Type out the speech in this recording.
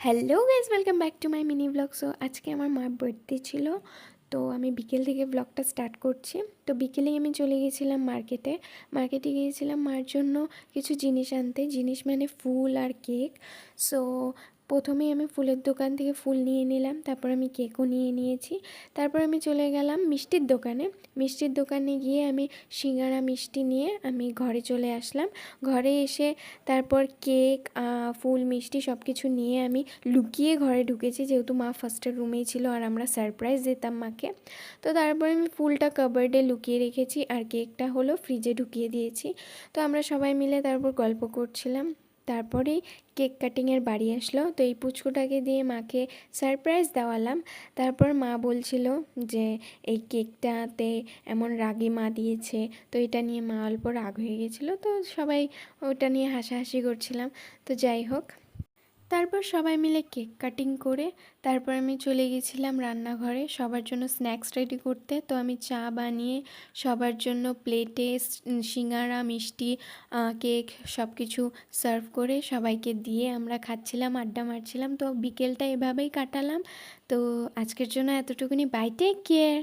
Hello guys, welcome back to my mini blog. So আজকে আমার মার বার্থডে ছিল, তো আমি বিকেল থেকে ব্লগটা স্টার্ট করছি। তো বিকেলেই আমি চলে গিয়েছিলাম মার্কেটে গিয়েছিলাম মার জন্য কিছু জিনিস আনতে, জিনিস মানে ফুল আর কেক। সো প্রথমেই আমি ফুলের দোকান থেকে ফুল নিয়ে নিলাম, তারপর আমি কেকও নিয়ে নিয়েছি। তারপর আমি চলে গেলাম মিষ্টির দোকানে গিয়ে আমি সিঙ্গারা মিষ্টি নিয়ে আমি ঘরে চলে আসলাম। ঘরে এসে তারপর কেক, ফুল, মিষ্টি সব কিছু নিয়ে আমি লুকিয়ে ঘরে ঢুকেছি, যেহেতু মা ফার্স্টের রুমেই ছিল আর আমরা সারপ্রাইজ দিতাম মাকে। তো তারপরে আমি ফুলটা কাবার্ডে লুকিয়ে রেখেছি আর কেকটা হলো ফ্রিজে ঢুকিয়ে দিয়েছি। তো আমরা সবাই মিলে তারপর গল্প করছিলাম। তারপরেই কেক কাটিংয়ের বাড়ি আসলো, তো এই পুচকুটাকে দিয়ে মাকে সারপ্রাইজ দেওয়ালাম। তারপর মা বলছিল যে এই কেকটাতে এমন রাগী মা দিয়েছে, তো এটা নিয়ে মা অল্প রাগ হয়ে গেছিলো। তো সবাই ওটা নিয়ে হাসাহাসি করছিলাম। তো যাই হোক, তারপর সবাই মিলে কেক কাটিং করে তারপর আমি চলে গেছিলাম রান্নাঘরে সবার জন্য স্ন্যাক্স রেডি করতে। তো আমি চা বানিয়ে সবার জন্য প্লেটে সিঙ্গারা, মিষ্টি, কেক সব কিছু সার্ভ করে সবাইকে দিয়ে আমরা খাচ্ছিলাম, আড্ডা মারছিলাম। তো বিকেলটা এভাবেই কাটালাম। তো আজকের জন্য এতটুকুনি, বাই, টেক কেয়ার।